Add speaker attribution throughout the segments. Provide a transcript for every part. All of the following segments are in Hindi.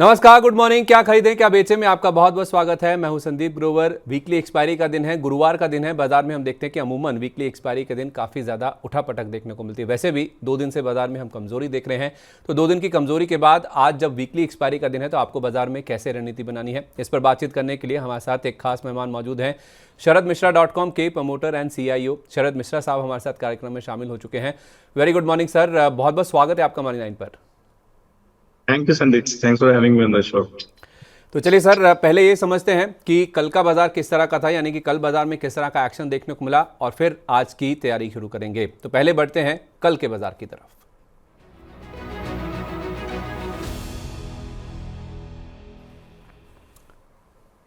Speaker 1: नमस्कार, गुड मॉर्निंग। क्या खरीदें क्या बेचें में आपका बहुत बहुत स्वागत है। मैं हूं संदीप ग्रोवर। वीकली एक्सपायरी का दिन है, गुरुवार का दिन है। बाजार में हम देखते हैं कि अमूमन वीकली एक्सपायरी के दिन काफ़ी ज़्यादा उठापटक देखने को मिलती है। वैसे भी 2 दिन से बाजार में हम कमजोरी देख रहे हैं, तो 2 दिन की कमजोरी के बाद आज जब वीकली एक्सपायरी का दिन है तो आपको बाजार में कैसे रणनीति बनानी है, इस पर बातचीत करने के लिए हमारे साथ एक खास मेहमान मौजूद हैं। शरदमिश्रा.com के प्रमोटर एंड CIO शरद मिश्रा साहब हमारे साथ कार्यक्रम में शामिल हो चुके हैं। वेरी गुड मॉर्निंग सर, बहुत बहुत स्वागत है आपका मनी लाइन पर।
Speaker 2: Thank you Sandeep, thanks for having me on the show.
Speaker 1: तो चलिए सर, पहले ये समझते हैं कि कल का बाजार किस तरह का था, यानी कि कल बाजार में किस तरह का एक्शन देखने को मिला, और फिर आज की तैयारी शुरू करेंगे। तो पहले बढ़ते हैं कल के बाजार की तरफ।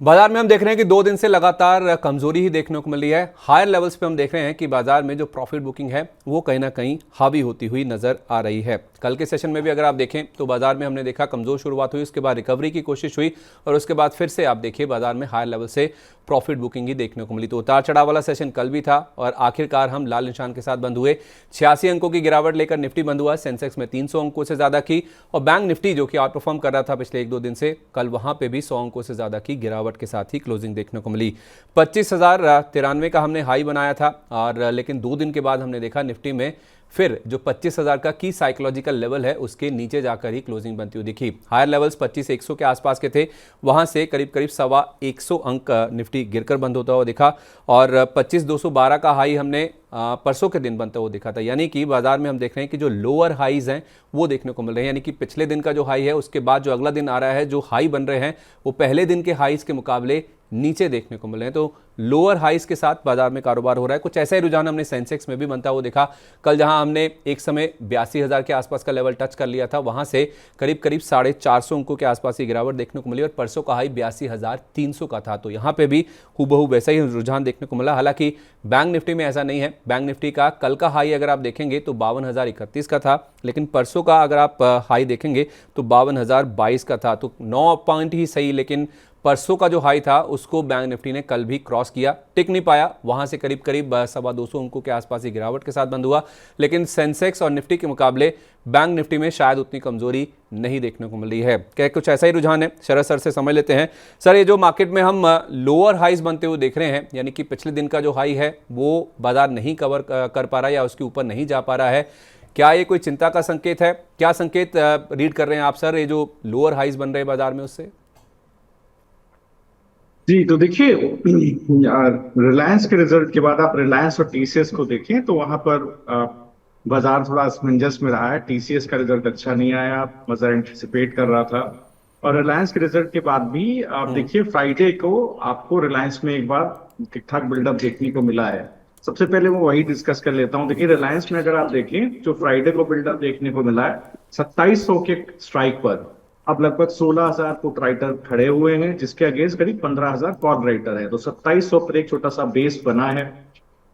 Speaker 1: बाजार में हम देख रहे हैं कि 2 दिन से लगातार कमजोरी ही देखने को मिल रही है। हायर लेवल्स पे हम देख रहे हैं कि बाजार में जो प्रॉफिट बुकिंग है वो कहीं ना कहीं हावी होती हुई नजर आ रही है। कल के सेशन में भी अगर आप देखें तो बाजार में हमने देखा कमजोर शुरुआत हुई, उसके बाद रिकवरी की कोशिश हुई, और उसके बाद फिर से आप देखिए बाजार में हायर लेवल से प्रॉफिट बुकिंग ही देखने को मिली। तो उतार चढ़ाव वाला सेशन कल भी था और आखिरकार हम लाल निशान के साथ बंद हुए। 86 अंकों की गिरावट लेकर निफ्टी बंद हुआ। सेंसेक्स में 300 अंकों से ज्यादा की, और बैंक निफ्टी जो कि आउट परफॉर्म कर रहा था पिछले 1-2 दिन से, कल वहां पे भी 100 अंकों से ज्यादा की गिरावट के साथ ही क्लोजिंग देखने को मिली। 25,093 का हमने हाई बनाया था, और लेकिन 2 दिन के बाद हमने देखा निफ्टी में फिर जो 25,000 का की साइकोलॉजिकल लेवल है उसके नीचे जाकर ही क्लोजिंग बनती हुई दिखी। हायर लेवल्स 25,100 के आसपास के थे, वहां से करीब करीब 125 अंक निफ्टी गिरकर बंद होता हुआ दिखा, और 25,212 का हाई हमने परसों के दिन बनता हुआ दिखा था। यानी कि बाजार में हम देख रहे हैं कि जो लोअर हाईज हैं वो देखने को मिल रहे हैं, यानी कि पिछले दिन का जो हाई है उसके बाद जो अगला दिन आ रहा है, जो हाई बन रहे हैं वो पहले दिन के हाईज के मुकाबले नीचे देखने को मिल रहे हैं। तो लोअर हाइस के साथ बाजार में कारोबार हो रहा है। कुछ ऐसा ही रुझान हमने सेंसेक्स में भी बनता हुआ देखा। कल जहां हमने एक समय 82,000 के आसपास का लेवल टच कर लिया था, वहां से करीब करीब 450 अंकों के आसपास की गिरावट देखने को मिली, और परसों का हाई 82,300 का था। तो यहां पे भी हूबहू वैसा ही रुझान देखने को मिला। हालांकि बैंक निफ्टी में ऐसा नहीं है। बैंक निफ्टी का कल का हाई अगर आप देखेंगे तो 52,031 का था, लेकिन परसों का अगर आप हाई देखेंगे तो 52,022 का था। तो 9 पॉइंट ही सही, लेकिन परसों का जो हाई था उसको बैंक निफ्टी ने कल भी क्रॉस किया, टिक नहीं पाया। वहां से करीब करीब 225 अंकों के आसपास ही गिरावट के साथ बंद हुआ। लेकिन सेंसेक्स और निफ्टी के मुकाबले बैंक निफ्टी में शायद उतनी कमजोरी नहीं देखने को मिल रही है। क्या कुछ ऐसा ही रुझान है? शरद सर से समझ लेते हैं। सर, ये जो मार्केट में हम लोअर हाइज बनते हुए देख रहे हैं, यानी कि पिछले दिन का जो हाई है वो बाजार नहीं कवर कर पा रहा है या उसके ऊपर नहीं जा पा रहा है, क्या ये कोई चिंता का संकेत है? क्या संकेत रीड कर रहे हैं आप सर, ये जो लोअर हाइज बन रहे हैं बाजार में उससे?
Speaker 2: जी, तो देखिए, रिलायंस के रिजल्ट के बाद आप रिलायंस और TCS को देखें तो वहां पर बाजार थोड़ा असमंजस में रहा है। TCS का रिजल्ट अच्छा नहीं आया, बाजार एंटिसिपेट कर रहा था। और रिलायंस के रिजल्ट के बाद भी आप देखिए फ्राइडे को आपको रिलायंस में एक बार ठीक ठाक बिल्डअप देखने को मिला है। सबसे पहले मैं वही डिस्कस कर लेता हूँ। देखिए, रिलायंस में अगर आप देखें जो फ्राइडे को बिल्डअप देखने को मिला है 2700 के स्ट्राइक पर अब लगभग 16,000 पुट राइटर खड़े हुए हैं, जिसके अगेंस्ट करीब 15,000 कॉल राइटर है। तो 2700 पर एक छोटा सा बेस बना है।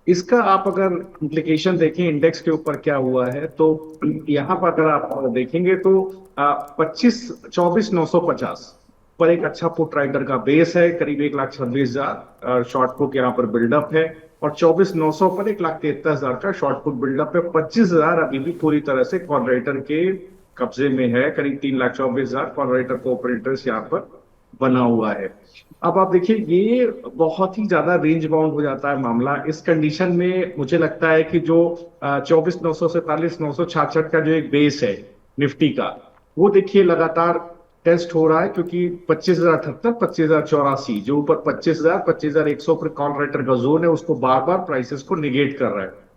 Speaker 2: इसका आप अगर इम्प्लीकेशन देखें इंडेक्स के ऊपर क्या हुआ है, तो यहाँ पर अगर आप देखेंगे तो 24,950 पर एक अच्छा पुट राइटर का बेस है, करीब 1,26,000 शॉर्ट पुट यहाँ पर बिल्डअप है, और 24,900 पर 1,73,000 का शॉर्ट पुट बिल्डअप है। 25,000 अभी भी पूरी तरह से कॉल राइटर के कब्जे में है। करीब 3,24,000 कॉल राइटर कोऑपरेटर्स यहाँ पर बना हुआ है। अब आप देखिए, ये बहुत ही ज्यादा रेंज बाउंड हो जाता है मामला। इस कंडीशन में मुझे लगता है कि जो 24,900 से 43,966 का जो एक बेस है निफ्टी का, वो देखिए लगातार टेस्ट हो रहा है, क्योंकि 25,078, 25,084 जो ऊपर 25,000, 25,100 पर कॉल राइटर का जोन है, उसको बार बार प्राइसेस को निगेट कर रहा है।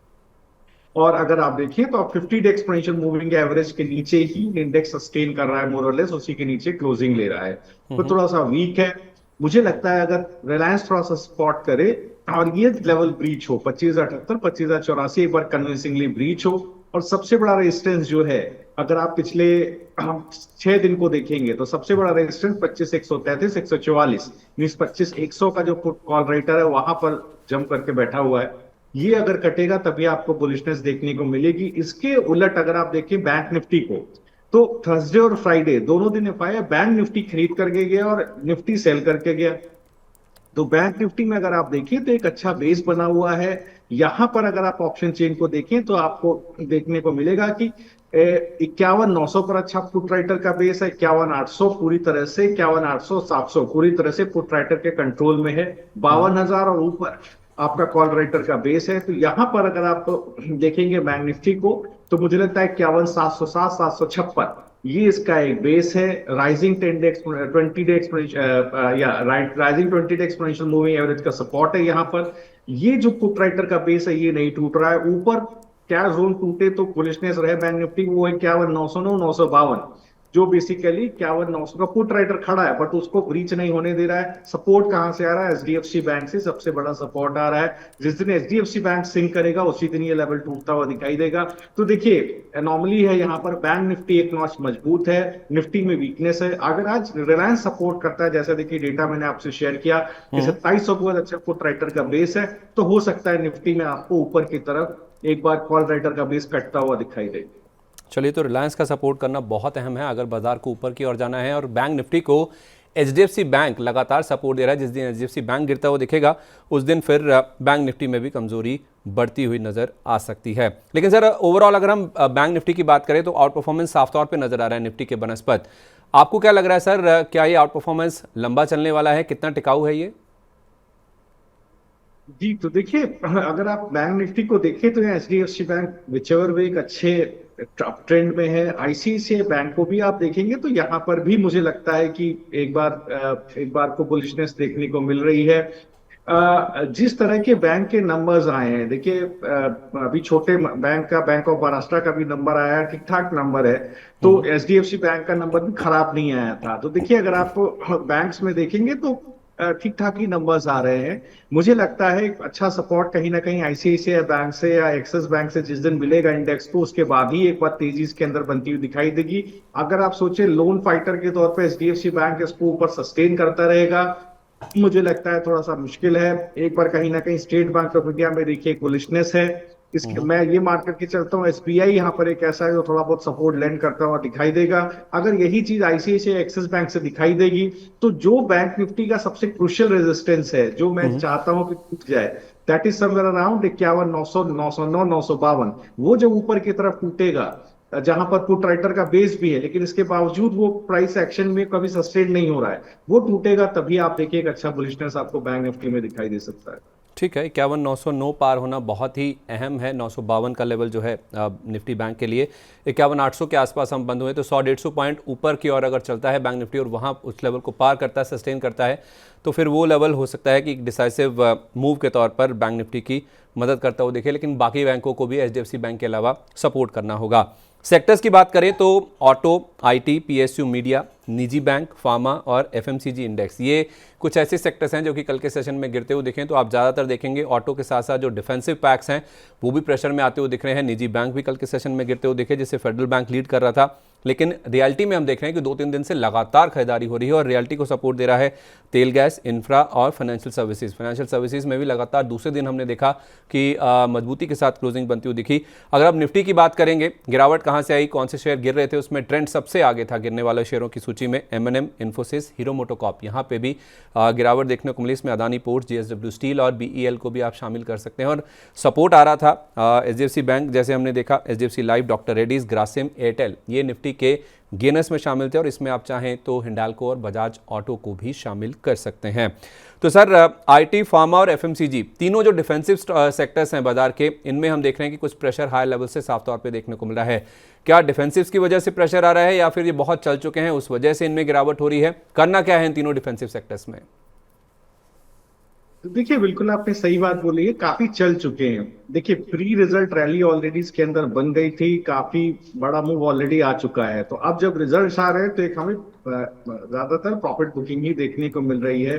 Speaker 2: और अगर आप देखिए तो आप 50 डे एक्सपोनेंशियल मूविंग एवरेज के नीचे ही इंडेक्स सस्टेन कर रहा है, मोर और लेस उसी के नीचे क्लोजिंग ले रहा है। तो थोड़ा सा वीक है। मुझे लगता है अगर रिलायंस थोड़ा सा स्पॉट करे और ये लेवल ब्रीच हो 25,078, 25,084 एक बार कन्विंसिंगली ब्रीच हो, और सबसे बड़ा रेजिस्टेंस जो है, अगर आप पिछले 6 दिन को देखेंगे तो सबसे बड़ा रेजिस्टेंस 25,133, 144 मीन 25,100 का जो कॉल राइटर है वहां पर जंप करके बैठा हुआ है। ये अगर कटेगा तभी आपको बुलिशनेस देखने को मिलेगी। इसके उलट अगर आप देखें बैंक निफ्टी को, तो थर्सडे और फ्राइडे दोनों दिन एफआई बैंक निफ्टी खरीद करके गया और निफ्टी सेल करके गया। तो बैंक निफ्टी में अगर आप देखें तो एक अच्छा बेस बना हुआ है। यहां पर अगर आप ऑप्शन चेन को देखें तो आपको देखने को मिलेगा कि 51,900 पर अच्छा पुट राइटर का बेस है, 51,800 पूरी तरह से, 51,800 700 पूरी तरह से पुट राइटर के कंट्रोल में है, 52,000 और ऊपर आपका कॉल राइटर का बेस है। तो यहां पर अगर आप देखेंगे बैंक निफ्टी को तो मुझे लगता है 51,707 756 ये इसका एक बेस है। राइजिंग 10 डे या rising 20 day exponential moving average का सपोर्ट है यहाँ पर। ये जो पुट राइटर का बेस है ये नहीं टूट रहा है। ऊपर क्या जोन टूटे तो बुलिशनेस रहे बैंक निफ्टी, वो है 51,909 952, जो बेसिकली 51,900 का पुट राइटर खड़ा है बट उसको ब्रीच नहीं होने दे रहा है। सपोर्ट कहां से आ रहा है? एचडीएफसी बैंक से सबसे बड़ा सपोर्ट आ रहा है। जिस दिन एचडीएफसी बैंक सिंक करेगा उसी दिन ये लेवल टूटता हुआ दिखाई देगा। तो देखिए एनॉमली है यहाँ पर, बैंक निफ्टी एक नॉच मजबूत है, निफ्टी में वीकनेस है। अगर आज रिलायंस सपोर्ट करता है, जैसा देखिए डेटा मैंने आपसे शेयर किया कि 2700 को अच्छा पुट राइटर का बेस है, तो हो सकता है निफ्टी में आपको ऊपर की तरफ एक बार कॉल राइटर का बेस कटता हुआ दिखाई दे।
Speaker 1: चलिए, तो रिलायंस का सपोर्ट करना बहुत अहम है अगर बाजार को ऊपर की ओर जाना है। और बैंक निफ्टी को एचडीएफसी बैंक लगातार सपोर्ट दे रहा है। जिस दिन एचडीएफसी बैंक गिरता हुआ दिखेगा उस दिन फिर बैंक निफ्टी में भी कमजोरी बढ़ती हुई नजर आ सकती है। लेकिन सर, ओवरऑल अगर हम बैंक निफ्टी की बात करें तो आउट परफॉर्मेंस साफ तौर पर नजर आ रहा है निफ्टी के बनस्पत। आपको क्या लग रहा है सर, क्या ये आउट परफॉर्मेंस लंबा चलने वाला है? कितना टिकाऊ है ये?
Speaker 2: जी तो देखिए, अगर आप बैंक निफ्टी को देखें तो एचडीएफसी बैंक विचेवर वे एक अच्छे टॉप ट्रेंड में है। आईसीआईसीआई बैंक को भी आप देखेंगे तो यहाँ पर भी मुझे लगता है कि एक बार को बुलिशनेस देखने को मिल रही है। जिस तरह के बैंक के नंबर्स आए हैं, देखिए अभी छोटे बैंक का, बैंक ऑफ महाराष्ट्र का भी नंबर आया है, ठीक ठाक नंबर है। तो एचडीएफसी बैंक का नंबर भी खराब नहीं आया था। तो देखिए अगर आप बैंक्स में देखेंगे तो ठीक ठाक ही नंबर्स आ रहे हैं। मुझे लगता है एक अच्छा सपोर्ट कहीं ना कहीं आईसीआईसीआई बैंक से या एक्सिस बैंक से जिस दिन मिलेगा इंडेक्स को, उसके बाद ही एक बार तेजी इसके अंदर बनती हुई दिखाई देगी। अगर आप सोचे लोन फाइटर के तौर पर एचडीएफसी बैंक इसको ऊपर सस्टेन करता रहेगा, मुझे लगता है थोड़ा सा मुश्किल है। एक बार कहीं ना कहीं स्टेट बैंक ऑफ इंडिया में देखिए बुलिशनेस है। इसके मैं ये मार्क करके चलता हूँ एसबीआई यहाँ पर एक ऐसा है जो थोड़ा बहुत सपोर्ट लैंड करता हुआ दिखाई देगा। अगर यही चीज आईसीआईसीआई एक्सिस बैंक से दिखाई देगी तो जो बैंक निफ्टी का सबसे क्रुशियल रेजिस्टेंस है, जो मैं चाहता हूं कि टूट जाए, दैट इज समवेयर अराउंड 51,900 909 952। वो जब ऊपर की तरफ टूटेगा, जहां पर पुट राइटर का बेस भी है लेकिन इसके बावजूद वो प्राइस एक्शन में कभी सस्टेन नहीं हो रहा है, वो टूटेगा तभी आप देखिए एक अच्छा बुलिशनेस आपको बैंक निफ्टी में दिखाई दे सकता है।
Speaker 1: ठीक है, 51,909 पार होना बहुत ही अहम है। 952 का लेवल जो है निफ्टी बैंक के लिए, 51,800 के आसपास हम बंद हुए तो 100-150 पॉइंट ऊपर की ओर अगर चलता है बैंक निफ्टी और वहाँ उस लेवल को पार करता है, सस्टेन करता है, तो फिर वो लेवल हो सकता है कि एक डिसाइसिव मूव के तौर पर बैंक निफ्टी की मदद करता हुआ दिखे। लेकिन बाकी बैंकों को भी एचडीएफसी बैंक के अलावा सपोर्ट करना होगा। सेक्टर्स की बात करें तो ऑटो, आईटी, पीएसयू, मीडिया, निजी बैंक, फार्मा और एफएमसीजी इंडेक्स, ये कुछ ऐसे सेक्टर्स हैं जो कि कल के सेशन में गिरते हुए दिखें। तो आप ज़्यादातर देखेंगे ऑटो के साथ साथ जो डिफेंसिव पैक्स हैं वो भी प्रेशर में आते हुए दिख रहे हैं। निजी बैंक भी कल के सेशन में गिरते हुए दिखे, जिससे फेडरल बैंक लीड कर रहा था। लेकिन रियलिटी में हम देख रहे हैं कि 2-3 दिन से लगातार खरीदारी हो रही है और रियलिटी को सपोर्ट दे रहा है तेल, गैस, इंफ्रा और फाइनेंशियल सर्विसेज। फाइनेंशियल सर्विसेज में भी लगातार दूसरे दिन हमने देखा कि मजबूती के साथ क्लोजिंग बनती हुई दिखी। अगर आप निफ्टी की बात करेंगे, गिरावट कहाँ से आई, कौन से शेयर गिर रहे थे, उसमें ट्रेंड सबसे आगे था गिरने वाले शेयरों की सूची में एमएनएम, इन्फोसिस, हीरो मोटोकॉर्प, यहाँ पे भी गिरावट देखने को मिली। इसमें अदानी पोर्ट्स, जेएसडब्ल्यू स्टील और बीईएल को भी आप शामिल कर सकते हैं। और सपोर्ट आ रहा था एचडीएफसी बैंक, जैसे हमने देखा HDFC life, doctor Reddy's, Grasim, Airtel, ये निफ्टी के गेनर्स में शामिल थे। और इसमें आप चाहें तो हिंडाल्को और बजाज ऑटो को भी शामिल कर सकते हैं। तो सर, आईटी, फार्मा और एफएमसीजी तीनों जो डिफेंसिव सेक्टर्स हैं बाजार के, इनमें हम देख रहे हैं कि कुछ प्रेशर हाई लेवल से साफ तौर पे देखने को मिल रहा है। क्या डिफेंसिव्स की वजह से प्रेशर आ रहा है या फिर ये बहुत चल चुके हैं उस वजह से इनमें गिरावट हो रही है? करना क्या है इन तीनों डिफेंसिव सेक्टर्स में?
Speaker 2: तो देखिए बिल्कुल आपने सही बात बोली है, काफी चल चुके हैं। देखिए प्री रिजल्ट रैली ऑलरेडी इसके अंदर बन गई थी, काफी बड़ा मूव ऑलरेडी आ चुका है। तो अब जब रिजल्ट आ रहे हैं तो एक हमें ज्यादातर प्रॉफिट बुकिंग ही देखने को मिल रही है।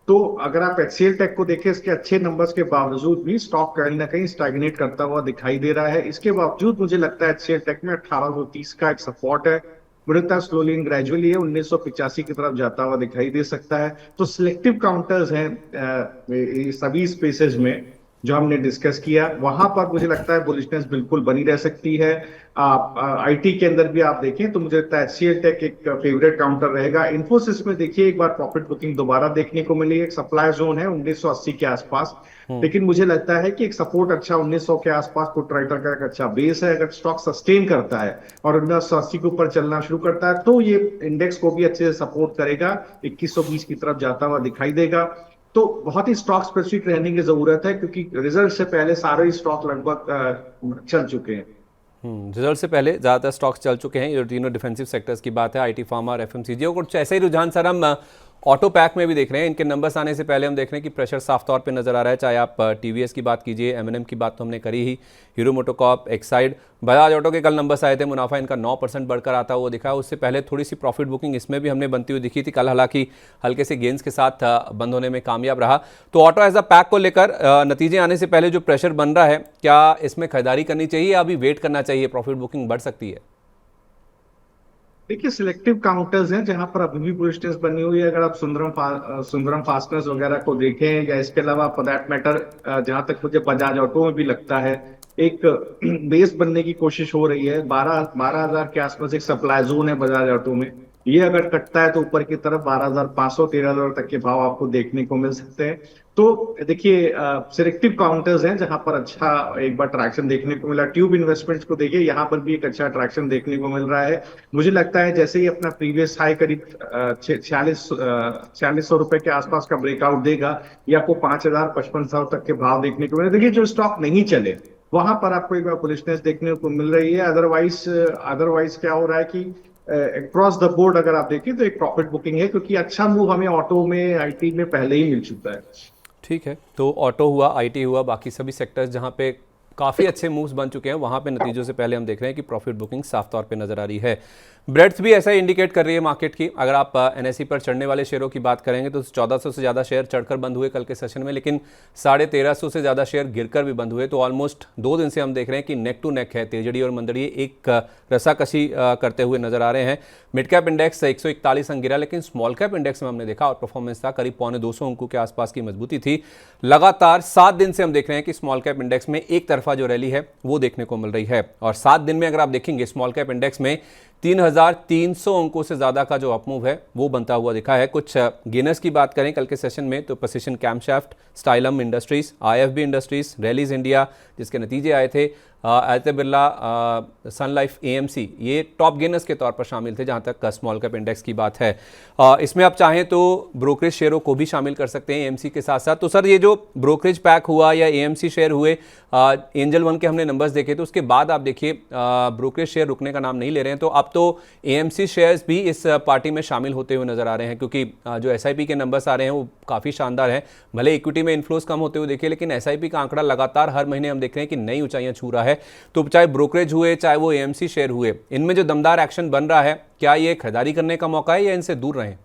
Speaker 2: तो अगर आप एचसीएल टेक को देखें, इसके अच्छे नंबर्स के बावजूद भी स्टॉक कहीं ना कहीं स्टैग्नेट करता हुआ दिखाई दे रहा है। इसके बावजूद मुझे लगता है एचसीएल टेक में 1830 का एक सपोर्ट है, बढ़ता स्लोली एंड ग्रेजुअली है 1985 की तरफ जाता हुआ दिखाई दे सकता है। तो सिलेक्टिव काउंटर्स हैं सभी स्पेसेस में। जो हमने डिस्कस किया, वहां पर मुझे लगता है बुलिशनेस बिल्कुल बनी रह सकती है। आप आईटी के अंदर भी आप देखें तो मुझे लगता है एचसीएल टेक एक फेवरेट काउंटर रहेगा। इन्फोसिस में देखिए एक बार प्रॉफिट बुकिंग दोबारा देखने को मिली, एक सप्लाई जोन है 1980 के आसपास, लेकिन मुझे लगता है कि एक सपोर्ट अच्छा 1900 के आसपास पुट राइटर का एक अच्छा बेस है। अगर स्टॉक सस्टेन करता है और 1980 के ऊपर चलना शुरू करता है तो ये इंडेक्स को भी अच्छे से सपोर्ट करेगा, 2120 की तरफ जाता हुआ दिखाई देगा। तो बहुत ही स्टॉक स्पेसिफिक रहने की जरूरत है, क्योंकि रिजल्ट से पहले सारे ही स्टॉक लगभग चल चुके हैं।
Speaker 1: रिजल्ट से पहले ज़्यादातर स्टॉक्स चल चुके हैं। ये तीनों डिफेंसिव सेक्टर्स की बात है, आईटी, फार्मा और एफएमसीजी। और कुछ ऐसा ही रुझान सर हम ऑटो पैक में भी देख रहे हैं। इनके नंबर्स आने से पहले हम देख रहे हैं कि प्रेशर साफ तौर पे नजर आ रहा है। चाहे आप टीवीएस की बात कीजिए, एमएनएम की बात तो हमने करी ही, हीरो मोटोकॉर्प, एक्साइड, बजाज ऑटो के कल नंबर्स आए थे, मुनाफा इनका 9% बढ़कर आता हुआ दिखा। उससे पहले थोड़ी सी प्रॉफिट बुकिंग इसमें भी हमने बनती हुई दिखी थी। कल हालांकि हल्के से गेंस के साथ बंद होने में कामयाब रहा। तो ऑटो एज अ पैक को लेकर नतीजे आने से पहले जो प्रेशर बन रहा है, क्या इसमें खरीदारी करनी चाहिए या अभी वेट करना चाहिए, प्रॉफिट बुकिंग बढ़ सकती है?
Speaker 2: देखिए सिलेक्टिव काउंटर्स हैं जहां पर अभी भी बुलिशनेस बनी हुई है। अगर आप सुंदरम फास्टनर्स वगैरह को देखें, या इसके अलावा फॉर दैट मैटर जहां तक मुझे बजाज ऑटो में भी लगता है एक बेस बनने की कोशिश हो रही है। 12,000 के आसपास एक सप्लाई जोन है बजाज ऑटो में। ये अगर कटता है तो ऊपर की तरफ 12,500 13,000 तक के भाव आपको देखने को मिल सकते हैं। तो देखिए सिलेक्टिव काउंटर्स हैं जहां पर अच्छा एक बार ट्रैक्शन देखने को मिला। ट्यूब इन्वेस्टमेंट्स को देखिए, यहाँ पर भी एक अच्छा ट्रैक्शन देखने को मिल रहा है। मुझे लगता है जैसे ही अपना प्रीवियस हाई करीब 4600 रुपए के आसपास का ब्रेकआउट देगा, ये आपको 5,000 5500 तक के भाव देखने को मिले। देखिए जो स्टॉक नहीं चले वहां पर आपको एक बार बुलिशनेस देखने को मिल रही है। अदरवाइज अदरवाइज क्या हो रहा है कि अक्रॉस द बोर्ड अगर आप देखें तो एक प्रॉफिट बुकिंग है, क्योंकि अच्छा मूव हमें ऑटो में, आईटी में पहले ही मिल चुका है।
Speaker 1: ठीक है, तो ऑटो हुआ, आईटी हुआ, बाकी सभी सेक्टर्स जहां पे काफ़ी अच्छे मूव्स बन चुके हैं, वहां पे नतीजों से पहले हम देख रहे हैं कि प्रॉफिट बुकिंग साफ तौर पे नजर आ रही है। ब्रेड्स भी ऐसा ही इंडिकेट कर रही है मार्केट की। अगर आप एनएसई पर चढ़ने वाले शेयरों की बात करेंगे तो 1400 से ज़्यादा शेयर चढ़कर बंद हुए कल के सेशन में, लेकिन 1350 से ज़्यादा शेयर गिरकर भी बंद हुए। तो ऑलमोस्ट 2 दिन से हम देख रहे हैं कि नेक टू नेक है, तेजड़ी और मंदड़ी एक रसाकसी करते हुए नजर आ रहे हैं। मिड कैप इंडेक्स 141 अंक गिरा, लेकिन स्मॉल कैप इंडेक्स में हमने देखा और परफॉर्मेंस था, करीब 250 अंकों के आसपास की मजबूती थी। लगातार 7 दिन से हम देख रहे हैं कि स्मॉल कैप इंडेक्स में एक तरफा जो रैली है वो देखने को मिल रही है। और 7 दिन में अगर आप देखेंगे स्मॉल कैप इंडेक्स में 3,300 अंकों से ज़्यादा का जो अपमूव है वो बनता हुआ दिखा है। कुछ गेनर्स की बात करें कल के सेशन में तो precision camshaft, Stylam industries, IFB industries, rallies India जिसके नतीजे आए थे, आदित्य बिरला, सन लाइफ, एएमसी, ये टॉप गेनर्स के तौर पर शामिल थे जहां तक स्मॉल कैप इंडेक्स की बात है। इसमें आप चाहें तो ब्रोकरेज शेयरों को भी शामिल कर सकते हैं एएमसी के साथ साथ। तो सर ये जो ब्रोकरेज पैक हुआ या एएमसी शेयर हुए, एंजल वन के हमने नंबर्स देखे तो उसके बाद आप देखिए ब्रोकरेज शेयर रुकने का नाम नहीं ले रहे हैं। तो अब तो एएमसी शेयर्स भी इस पार्टी में शामिल होते हुए नजर आ रहे हैं, क्योंकि जो एसआईपी के नंबर्स आ रहे हैं वो काफ़ी शानदार है। भले इक्विटी में इन्फ्लोज कम होते हुए देखिए, लेकिन एसआईपी का आंकड़ा लगातार हर महीने हम देख रहे हैं कि नई ऊंचाइयां छू रहा है। तो चाहे ब्रोकरेज हुए चाहे वो एएमसी शेयर हुए, इनमें जो दमदार एक्शन बन रहा है, क्या ये खरीदारी करने का मौका है या इनसे दूर रहें?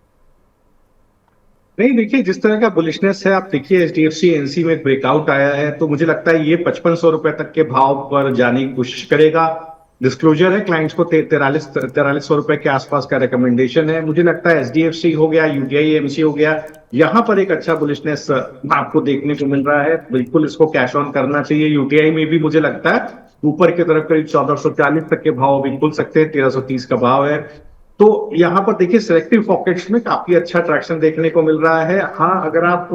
Speaker 2: नहीं, देखिए जिस तरह का बुलिशनेस है, आप देखिए एचडीएफसी एनसी में एक ब्रेकआउट आया है, तो मुझे लगता है ये 5500 रुपए तक के भाव पर जाने की कोशिश करेगा। डिस्क्लोजर है क्लाइंट्स को 4300 रुपए के आसपास का रिकमेंडेशन है। मुझे लगता है एचडीएफसी हो गया, यूटीआई एमसी हो गया, यहां पर एक अच्छा बुलिशनेस आपको देखने को मिल रहा है। बिल्कुल इसको कैश ऑन करना चाहिए। यूटीआई में भी मुझे लगता है ऊपर की तरफ करीब 1440 तक के भाव भी खुल सकते हैं, 1330 का भाव है। तो यहाँ पर देखिए सिलेक्टिव पॉकेट्स में काफी अच्छा ट्रैक्शन देखने को मिल रहा है। हाँ, अगर आप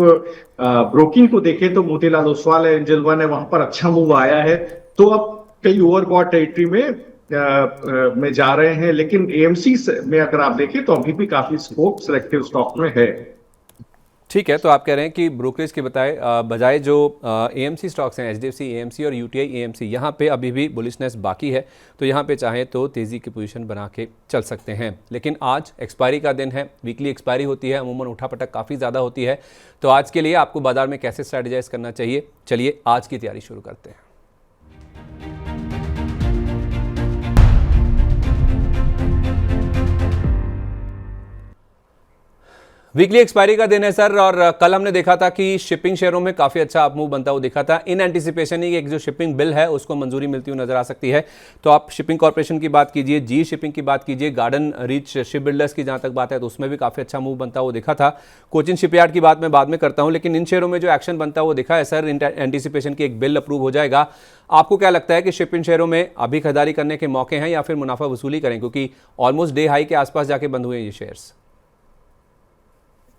Speaker 2: ब्रोकिंग को देखें तो मोतीलाल ओसवाल है, एंजल वन है, वहां पर अच्छा मूव आया है। तो अब कई ओवरबॉट टेरिटरी में जा रहे हैं, लेकिन एएमसी में अगर आप देखें तो अभी भी काफी स्कोप सिलेक्टिव स्टॉक में है।
Speaker 1: ठीक है, तो आप कह रहे हैं कि ब्रोकरेज के बजाय जो एएमसी स्टॉक्स हैं, एचडीएफसी एएमसी और यूटीआई एएमसी, यहाँ पे अभी भी बुलिशनेस बाकी है। तो यहाँ पे चाहें तो तेज़ी की पोजीशन बना के चल सकते हैं। लेकिन आज एक्सपायरी का दिन है, वीकली एक्सपायरी होती है, अमूमन उठापटक काफ़ी ज़्यादा होती है। तो आज के लिए आपको बाजार में कैसे स्ट्रैटेजाइज करना चाहिए, चलिए आज की तैयारी शुरू करते हैं। वीकली एक्सपायरी का दिन है सर, और कल हमने देखा था कि शिपिंग शेयरों में काफ़ी अच्छा अपमूव बनता हुआ दिखा था, इन एंटिसिपेशन ही एक जो शिपिंग बिल है उसको मंजूरी मिलती हुई नजर आ सकती है। तो आप शिपिंग कॉर्पोरेशन की बात कीजिए, जी शिपिंग की बात कीजिए, गार्डन रीच शिप बिल्डर्स की जहां तक बात है तो उसमें भी काफ़ी अच्छा मूव बनता हुआ दिखा था। कोचिन शिपयार्ड की बात मैं बाद में करता हूं, लेकिन इन शेयरों में जो एक्शन बनता हुआ दिखा है सर, एंटिसिपेशन की एक बिल अप्रूव हो जाएगा। आपको क्या लगता है कि शिपिंग शेयरों में अभी खरीदारी करने के मौके हैं या फिर मुनाफा वसूली करें, क्योंकि ऑलमोस्ट डे हाई के आसपास जाके बंद हुए ये शेयर्स?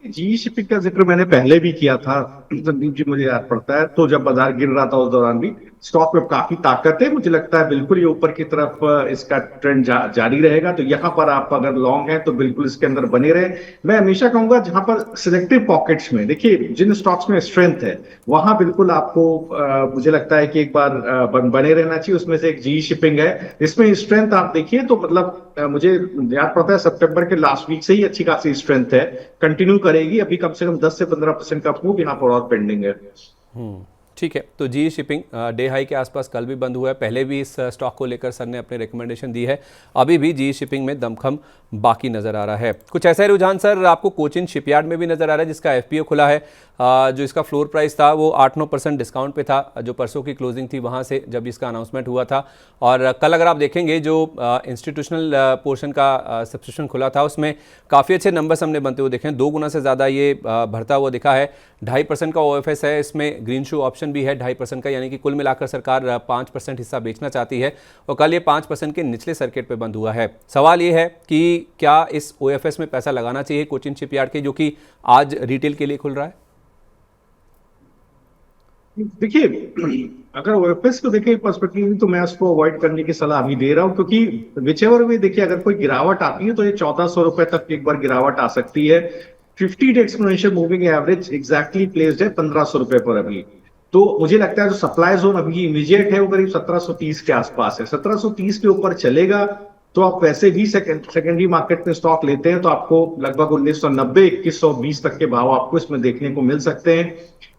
Speaker 2: जी शिपिंग का जिक्र मैंने पहले भी किया था संदीप जी, मुझे याद पड़ता है। तो जब बाजार गिर रहा था उस दौरान भी स्टॉक में काफी ताकत है, मुझे लगता है बिल्कुल ये ऊपर की तरफ इसका ट्रेंड जारी रहेगा। तो यहाँ पर आप अगर लॉन्ग हैं तो बिल्कुल इसके अंदर बने रहे। मैं हमेशा कहूंगा जहां पर सिलेक्टिव पॉकेट्स में देखिए, जिन स्टॉक्स में स्ट्रेंथ है वहां बिल्कुल आपको मुझे लगता है कि एक बार बने रहना चाहिए। उसमें से एक जी शिपिंग है, इसमें स्ट्रेंथ आप देखिए तो मतलब मुझे याद पड़ता है सितंबर के लास्ट वीक से ही अच्छी खासी स्ट्रेंथ है, कंटिन्यू करेगी। अभी कम से कम 10 से 15% का मूव यहाँ पर और पेंडिंग है।
Speaker 1: ठीक है, तो जी शिपिंग डे हाई के आसपास कल भी बंद हुआ है, पहले भी इस स्टॉक को लेकर सर ने अपने रिकमेंडेशन दी है, अभी भी जी शिपिंग में दमखम बाकी नजर आ रहा है। कुछ ऐसा ही रुझान सर आपको कोचिन शिपयार्ड में भी नजर आ रहा है, जिसका एफपीओ खुला है। जो इसका फ्लोर प्राइस था वो 8-9% डिस्काउंट पे था, जो परसों की क्लोजिंग थी वहाँ से जब इसका अनाउंसमेंट हुआ था। और कल अगर आप देखेंगे जो इंस्टीट्यूशनल पोर्शन का सब्सक्रिप्शन खुला था उसमें काफ़ी अच्छे नंबर्स हमने बनते हुए देखे हैं, 2 गुना से ज़्यादा ये भरता हुआ दिखा है। 2.5% का ओएफएस है, इसमें ग्रीन शू ऑप्शन भी है 2.5% का, यानी कि कुल मिलाकर सरकार 5% हिस्सा बेचना चाहती है, और कल ये 5% के निचले सर्किट पे बंद हुआ है। सवाल ये है कि क्या इस ओएफएस में पैसा लगाना चाहिए कोचिन शिपयार्ड के, जो कि आज रिटेल के लिए खुल रहा है?
Speaker 2: देखिए, अगर ओएफएस को देखें पर्सपेक्टिव तो मैं उसको अवॉइड करने की सलाह अभी दे रहा हूं, क्योंकि विचेवर वे देखिए अगर कोई गिरावट आती है तो ये 1400 रुपए तक एक बार गिरावट आ सकती है। 50 day exponential moving average exactly placed है 1500 रुपए पर अभी। तो मुझे लगता है जो सप्लाई जोन अभी इमीडिएट है वो करीब 1730 के आसपास है। 1730 के ऊपर चलेगा तो आप वैसे भी सेकेंडरी मार्केट में स्टॉक लेते हैं तो आपको लगभग 1990 2120 तक के भाव आपको इसमें देखने को मिल सकते हैं।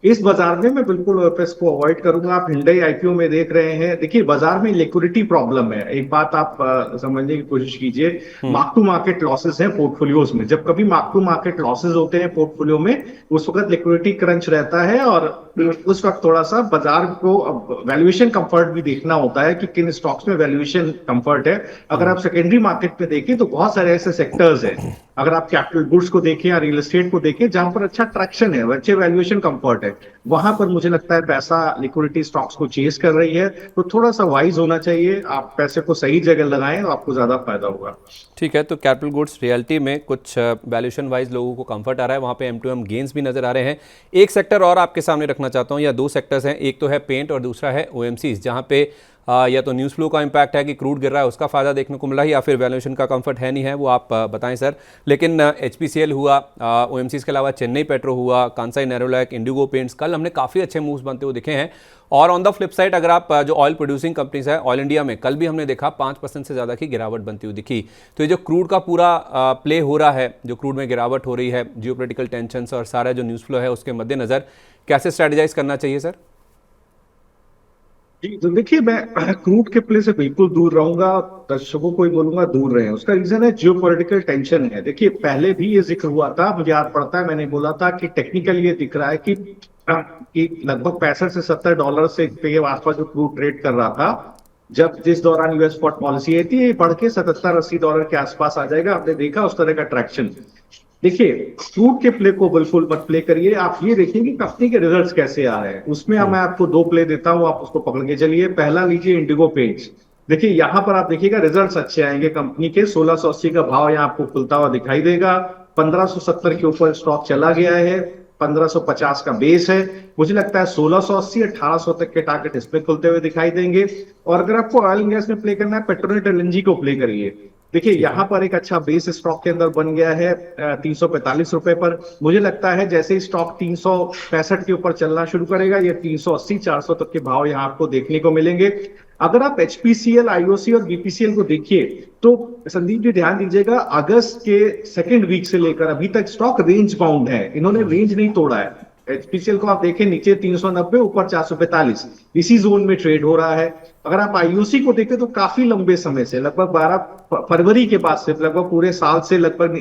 Speaker 2: इस बाजार में मैं बिल्कुल ओएफएस को अवॉइड करूंगा। आप हिंडई आईपीओ में देख रहे हैं, देखिए बाजार में लिक्विडिटी प्रॉब्लम है। एक बात आप समझने की कोशिश कीजिए, मार्क टू मार्केट लॉसेस हैं पोर्टफोलियोज में। जब कभी मार्क टू मार्केट लॉसेस होते हैं पोर्टफोलियो में उस वक्त लिक्विडिटी क्रंच रहता है, और उस वक्त थोड़ा सा बाजार को वैल्यूएशन कंफर्ट भी देखना होता है कि किन स्टॉक्स में वैल्यूएशन कंफर्ट है। अगर आप सेकेंडरी मार्केट में देखें तो बहुत सारे ऐसे सेक्टर्स हैं, अगर आप कैपिटल गुड्स को देखें या रियल एस्टेट को देखें जहां पर अच्छा ट्रैक्शन है, अच्छे वैल्यूएशन कंफर्ट है, वहां पर मुझे लगता है पैसा लिक्विडिटी स्टॉक्स को चेस कर रही है। तो थोड़ा सा वाइज होना चाहिए, आप पैसे को सही जगह लगाएं तो आपको ज्यादा फायदा होगा।
Speaker 1: ठीक है, तो कैपिटल गुड्स रियल्टी में कुछ वैल्यूएशन वाइज लोगों को कंफर्ट आ रहा है, वहाँ पे M2M गेंस भी नजर आ रहे हैं। एक सेक्टर और आपके सामने रखना चाहता हूँ, या 2 सेक्टर्स हैं, एक तो है पेंट और दूसरा है OMCs, जहाँ पे या तो न्यूज़ फ्लो का इंपैक्ट है कि क्रूड गिर रहा है उसका फायदा देखने को मिला है, या फिर वैल्यूएशन का कंफर्ट है नहीं है, वो आप बताएं सर। लेकिन HPCL हुआ, OMCs के अलावा चेन्नई पेट्रो हुआ, कांसाई नेरोलैक, इंडिगो पेंट्स, कल हमने काफ़ी अच्छे मूव्स बनते हुए दिखे हैं। और ऑन द फ्लिप साइड अगर आप जो ऑयल प्रोड्यूसिंग कंपनीज है ऑयल इंडिया में, कल भी हमने देखा 5% से ज़्यादा की गिरावट बनती हुई दिखी। तो ये जो क्रूड का पूरा प्ले हो रहा है, जो क्रूड में गिरावट हो रही है, जियोपॉलिटिकल टेंशंस और सारा जो न्यूज़ फ्लो है उसके मद्देनजर कैसे स्ट्रेटेजाइज करना चाहिए सर?
Speaker 2: जी, तो देखिए मैं क्रूड के प्ले से बिल्कुल दूर रहूंगा, दर्शकों को ही बोलूंगा दूर रहे। उसका रीजन है जियोपॉलिटिकल टेंशन है। देखिए पहले भी ये जिक्र हुआ था, मुझे याद पड़ता है मैंने बोला था कि टेक्निकली ये दिख रहा है कि लगभग 65 से $70 से के आसपास जो क्रूड ट्रेड कर रहा था, जब जिस दौरान यूएस स्पॉट पॉलिसी आई थी, ये बढ़ के $77-80 के आसपास आ जाएगा। आपने देखा उस तरह का ट्रैक्शन। देखिए क्रूड के प्ले को बिल्कुल मत प्ले करिए, आप ये देखिए कि कंपनी के रिजल्ट्स कैसे आ रहे हैं। उसमें मैं आपको 2 प्ले देता हूं, आप उसको पकड़ के चलिए। पहला लीजिए इंडिगो पेंट्स। देखिए यहां पर आप देखिएगा रिजल्ट्स अच्छे आएंगे कंपनी के। 1680 का भाव यहां आपको खुलता हुआ दिखाई देगा। 1570 के ऊपर स्टॉक चला गया है, 1550 का बेस है। मुझे लगता है 1680 1800 तक के टारगेट इसमें खुलते हुए दिखाई देंगे। और अगर आपको ऑयल एंड गैस में प्ले करना है, पेट्रोनेट एलएनजी को प्ले करिए। देखिए यहां पर एक अच्छा बेस स्टॉक के अंदर बन गया है 345 रुपए पर। मुझे लगता है जैसे ही स्टॉक 365 के ऊपर चलना शुरू करेगा, ये 380 400 तक के भाव यहां आपको देखने को मिलेंगे। अगर आप HPCL, IOC और BPCL को देखिए तो संदीप जी ध्यान दीजिएगा, अगस्त के सेकेंड वीक से लेकर अभी तक स्टॉक रेंज बाउंड है, इन्होंने रेंज नहीं तोड़ा है। एचपीसीएल को आप देखें नीचे 390, ऊपर 445, इसी जोन में ट्रेड हो रहा है। अगर आप आईयूसी को देखें तो काफी लंबे समय से, लगभग 12 फरवरी के बाद से, लगभग पूरे साल से, लगभग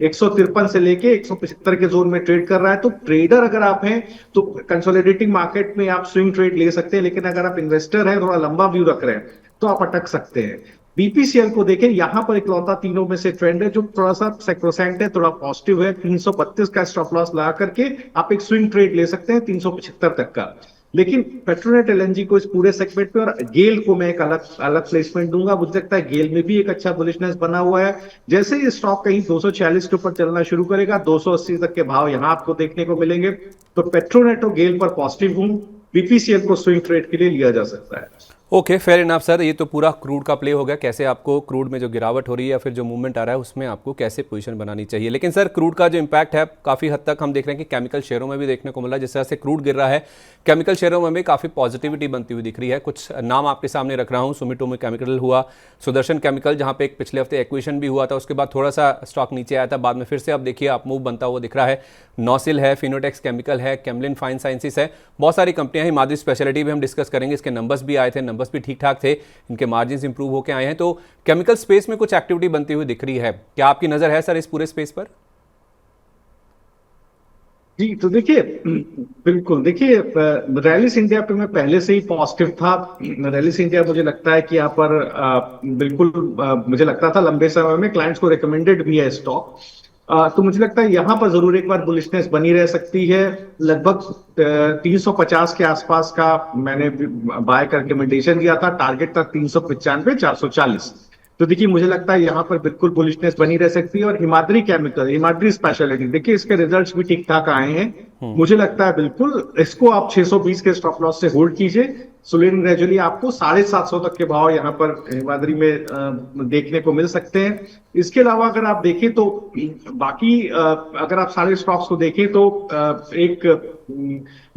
Speaker 2: 153 से लेके 175 के जोन में ट्रेड कर रहा है। तो ट्रेडर अगर आप हैं तो कंसोलिडेटिंग मार्केट में आप स्विंग ट्रेड ले सकते हैं, लेकिन अगर आप इन्वेस्टर हैं, थोड़ा लंबा व्यू रख रहे हैं, तो आप अटक सकते हैं। बीपीसीएल को देखें, यहां पर इकलौता तीनों में से ट्रेंड है जो थोड़ा सा सेक्रोसेंट है, थोड़ा पॉजिटिव है। 332 का स्टॉप लॉस लगा करके आप एक स्विंग ट्रेड ले सकते हैं 375 तक का। लेकिन पेट्रोनेट एलएनजी को इस पूरे सेगमेंट में, और गेल को मैं एक अलग प्लेसमेंट दूंगा। मुझे लगता है गेल में भी एक अच्छा बुलिशनेस बना हुआ है। जैसे ही स्टॉक कहीं 246 के ऊपर चलना शुरू करेगा, 280 तक के भाव यहां आपको देखने को मिलेंगे। तो पेट्रोनेट और गेल पर पॉजिटिव हूं। बीपीसीएल को स्विंग ट्रेड के लिए लिया जा सकता है।
Speaker 1: Okay, fair enough sir. ये तो पूरा क्रूड का प्ले हो गया, कैसे आपको क्रूड में जो गिरावट हो रही है या फिर जो मूवमेंट आ रहा है उसमें आपको कैसे पोजीशन बनानी चाहिए। लेकिन सर क्रूड का जो इम्पैक्ट है काफ़ी हद तक हम देख रहे हैं कि केमिकल शेयरों में भी देखने को मिला है। जिस तरह से क्रूड गिर रहा है, केमिकल शेयरों में भी काफ़ी पॉजिटिविटी बनती हुई दिख रही है। कुछ नाम आपके सामने रख रहा हूँ। सुमिटोमो केमिकल हुआ, सुदर्शन केमिकल जहाँ पे एक पिछले हफ्ते एक्विजिशन भी हुआ था, उसके बाद थोड़ा सा स्टॉक नीचे आया था, बाद में फिर से आप देखिए आप मूव बनता हुआ दिख रहा है। नॉसिल है, फिनोटेक्स केमिकल है, कैमलिन फाइन साइंसेस है, बहुत सारी कंपनियां हैं। हिमाद्री स्पेशलिटी भी हम डिस्कस करेंगे। इसके नंबर्स भी आए थे, नंबर्स भी ठीक ठाक थे, इनके मार्जिन्स इंप्रूव होकर आए हैं। तो केमिकल स्पेस में कुछ एक्टिविटी बनती हुई दिख रही है, क्या आपकी नजर है सर इस पूरे स्पेस पर?
Speaker 2: जी, तो देखिए, बिल्कुल देखिए, रैलिस इंडिया पे मैं पहले से ही पॉजिटिव था। रैलिस इंडिया मुझे लगता है कि यहाँ पर बिल्कुल मुझे लगता था लंबे समय में, क्लाइंट्स को रिकमेंडेड भी है स्टॉक। तो मुझे लगता है यहाँ पर जरूर एक बार बुलिशनेस बनी रह सकती है। लगभग 350 के आसपास का मैंने बाय का रिकमेंडेशन दिया था, टारगेट था 395 440। तो देखिए मुझे लगता है यहाँ पर बिल्कुल बुलिशनेस बनी रह सकती है। और हिमाद्री केमिकल, हिमाद्री स्पेशलिटी, देखिए इसके रिजल्ट्स भी ठीक ठाक आए हैं। मुझे लगता है बिल्कुल इसको आप 620 के स्टॉप लॉस से होल्ड कीजिए। सुलेन ग्रेजुअली आपको 750 तक के भाव यहाँ पर हिमाद्री में देखने को मिल सकते हैं। इसके अलावा अगर आप देखें तो बाकी अगर आप सारे स्टॉक्स को देखें तो एक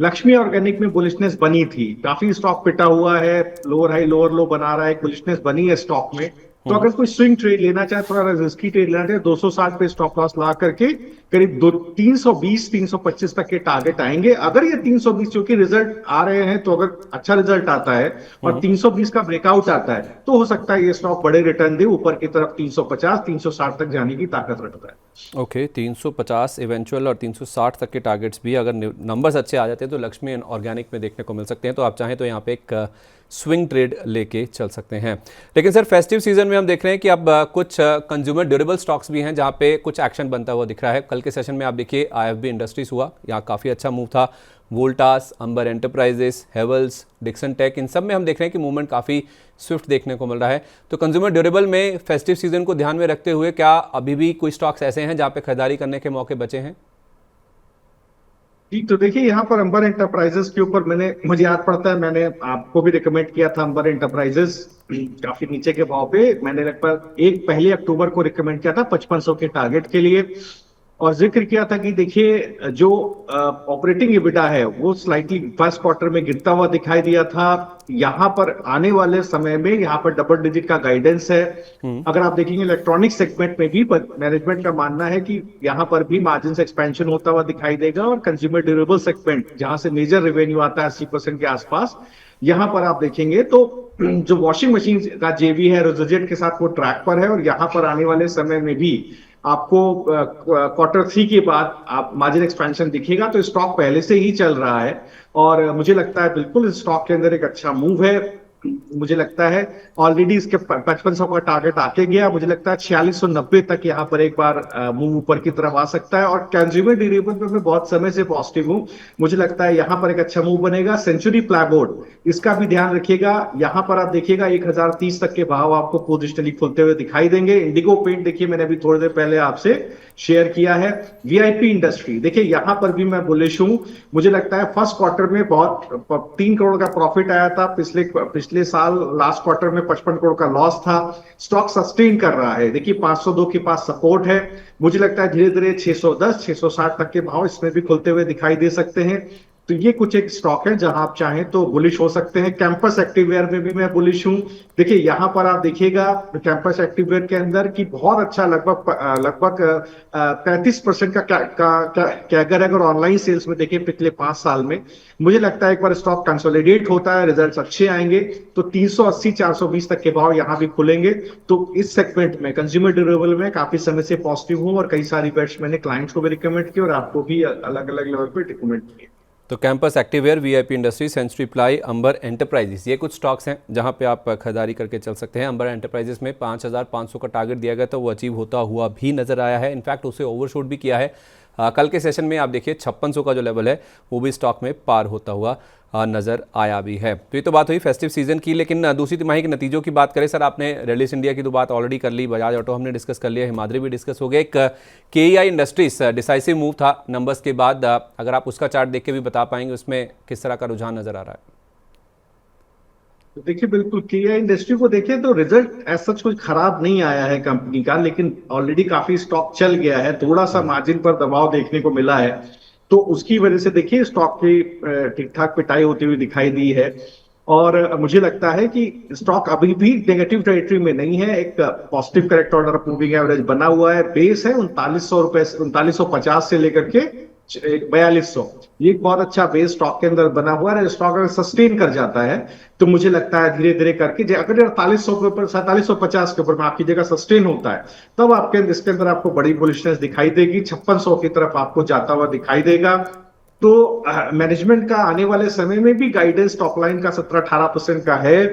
Speaker 2: लक्ष्मी ऑर्गेनिक में बुलिशनेस बनी थी। काफी स्टॉक पिटा हुआ है, लोअर हाई लोअर लो बना रहा है, बुलिशनेस बनी है स्टॉक में। तो अगर कोई स्विंग ट्रेड लेना चाहे, थोड़ा रिस्की ट्रेड लेना चाहे, 260 पे स्टॉप लॉस ला करके करीब 320 325 तक के टारगेट आएंगे। अगर ये 320, क्योंकि रिजल्ट आ रहे हैं, तो अगर अच्छा रिजल्ट आता है और 320 का ब्रेकआउट आता है, तो हो सकता है ये स्टॉक बड़े रिटर्न दे, ऊपर की तरफ 350 360 तक जाने की ताकत रखता है।
Speaker 1: ओके, 350 इवेंचुअल और 360 तक के टारगेट्स भी अगर नंबर्स अच्छे आ जाते हैं तो लक्ष्मी ऑर्गेनिक में देखने को मिल सकते हैं। तो आप चाहें तो यहाँ पे एक स्विंग ट्रेड लेके चल सकते हैं। लेकिन सर फेस्टिव सीजन में हम देख रहे हैं कि अब कुछ कंज्यूमर ड्यूरेबल स्टॉक्स भी हैं जहाँ पे कुछ एक्शन बनता हुआ दिख रहा है। कल के सेशन में आप देखिए आईएफबी इंडस्ट्रीज हुआ, यहाँ काफ़ी अच्छा मूव था। वोल्टास, अंबर एंटरप्राइजेस, हेवल्स, डिक्सन टेक, इन सब में हम देख रहे हैं कि मूवमेंट काफ़ी स्विफ्ट देखने को मिल रहा है। तो कंज्यूमर ड्यूरेबल में फेस्टिव सीजन को ध्यान में रखते हुए क्या अभी भी कोई स्टॉक्स ऐसे हैं जहाँ पे खरीदारी करने के मौके बचे हैं?
Speaker 2: जी, तो देखिए यहाँ पर अंबर एंटरप्राइजेस के ऊपर मुझे याद पड़ता है, मैंने आपको भी रिकमेंड किया था अंबर एंटरप्राइजेस काफी नीचे के भाव पे। मैंने लगभग 1 अक्टूबर को रिकमेंड किया था 5500 के टारगेट के लिए, और जिक्र किया था कि देखिए जो ऑपरेटिंग EBITDA है वो स्लाइटली फर्स्ट क्वार्टर में गिरता हुआ दिखाई दिया था। यहाँ पर आने वाले समय में यहाँ पर डबल डिजिट का गाइडेंस है। अगर आप देखेंगे इलेक्ट्रॉनिक सेगमेंट में भी मैनेजमेंट का मानना है कि यहाँ पर भी मार्जिन एक्सपेंशन होता हुआ दिखाई देगा। और कंज्यूमर ड्यूरेबल सेगमेंट जहां से मेजर रेवेन्यू आता है 80% के आसपास, यहाँ पर आप देखेंगे तो जो वॉशिंग मशीन का जेवी है रेफ्रिजरेट के साथ वो ट्रैक पर है। और यहाँ पर आने वाले समय में भी आपको Q3 के बाद आप मार्जिन एक्सपेंशन दिखेगा। तो स्टॉक पहले से ही चल रहा है और मुझे लगता है बिल्कुल इस स्टॉक के अंदर एक अच्छा मूव है। मुझे लगता है ऑलरेडी इसके 5500 का टारगेट आके गया। मुझे लगता है 4690 तक यहाँ पर एक बार मूव ऊपर की तरफ आ सकता है। और कंज्यूमर ड्यूरेबल पे मैं बहुत समय से पॉजिटिव हूँ। मुझे लगता है यहाँ पर एक अच्छा मूव बनेगा। सेंचुरी प्लाईबोर्ड, इसका भी ध्यान रखिएगा। यहाँ पर आप देखिएगा 1030 तक के भाव आपको पोजिशनली खुलते हुए दिखाई देंगे। इंडिगो पेंट देखिए मैंने अभी थोड़ी देर पहले आपसे शेयर किया है। वीआईपी इंडस्ट्री देखिए यहाँ पर भी मैं बुलिश हूँ। मुझे लगता है फर्स्ट क्वार्टर में बहुत 3 करोड़ का प्रॉफिट आया था। पिछले साल लास्ट क्वार्टर में 55 करोड़ का लॉस था। स्टॉक सस्टेन कर रहा है। देखिए 502 के पास सपोर्ट है। मुझे लगता है धीरे धीरे 610 660 तक के भाव इसमें भी खुलते हुए दिखाई दे सकते हैं। तो ये कुछ एक स्टॉक है जहां आप चाहें तो बुलिश हो सकते हैं। कैंपस एक्टिववेयर में भी मैं बुलिश हूं। देखिए यहां पर आप देखिएगा कैंपस एक्टिववेयर के अंदर की बहुत अच्छा लगभग 35% का कैगर अगर ऑनलाइन सेल्स में देखिए पिछले 5 साल में। मुझे लगता है एक बार स्टॉक कंसोलिडेट होता है, रिजल्ट्स अच्छे आएंगे तो 380 420 तक के भाव यहां भी खुलेंगे। तो इस सेगमेंट में कंज्यूमर ड्यूरेबल में काफी समय से पॉजिटिव हूं और कई सारी बेट्स मैंने क्लाइंट्स को भी रिकमेंड की और आपको भी अलग अलग लेवल पे रिकमेंड किए।
Speaker 1: तो कैंपस एक्टिववेयर, वीआईपी इंडस्ट्रीज, सेंचुरी प्लाई, अंबर एंटरप्राइजेस, ये कुछ स्टॉक्स हैं जहां पे आप खरीदारी करके चल सकते हैं। अंबर एंटरप्राइजेस में 5500 का टारगेट दिया गया था, वो अचीव होता हुआ भी नजर आया है। इनफैक्ट उसे ओवरशूट भी किया है। कल के सेशन में आप देखिए 5600 का जो लेवल है वो भी स्टॉक में पार होता हुआ नज़र आया भी है। तो ये तो बात हुई फेस्टिव सीजन की, लेकिन दूसरी तिमाही के नतीजों की बात करें सर, आपने रेलिस इंडिया की तो बात ऑलरेडी कर ली, बजाज ऑटो हमने डिस्कस कर लिया, हिमाद्री भी डिस्कस हो गया। एक केईआई इंडस्ट्रीज डिसाइसिव मूव था नंबर्स के बाद, अगर आप उसका चार्ट देख के भी बता पाएंगे उसमें किस तरह का रुझान नजर आ रहा है?
Speaker 2: तो देखिए बिल्कुल केआई इंडस्ट्री को देखिए तो रिजल्ट ऐसा कुछ खराब नहीं आया है कंपनी का, लेकिन ऑलरेडी काफी स्टॉक चल गया है, थोड़ा सा मार्जिन पर दबाव देखने को मिला है। तो उसकी वजह से देखिए स्टॉक की ठीक ठाक पिटाई होती हुई दिखाई दी है। और मुझे लगता है कि स्टॉक अभी भी नेगेटिव टेरिटरी में नहीं है, एक positive correct order of moving average बना हुआ है। बेस है 3900 रुपए, 3950 से लेकर के 4200। ये एक बहुत अच्छा बेस स्टॉक के अंदर बना हुआ है। स्टॉक अगर सस्टेन कर जाता है तो मुझे लगता है धीरे धीरे करके अगर 4800 के ऊपर, 4750 के ऊपर में आपकी जगह सस्टेन होता है तब आपके इसके अंदर आपको बड़ी बुलिशनेस दिखाई देगी। 5600 की तरफ आपको जाता हुआ दिखाई देगा। तो मैनेजमेंट का आने वाले समय में भी गाइडेंस टॉप लाइन का 17-18% का है।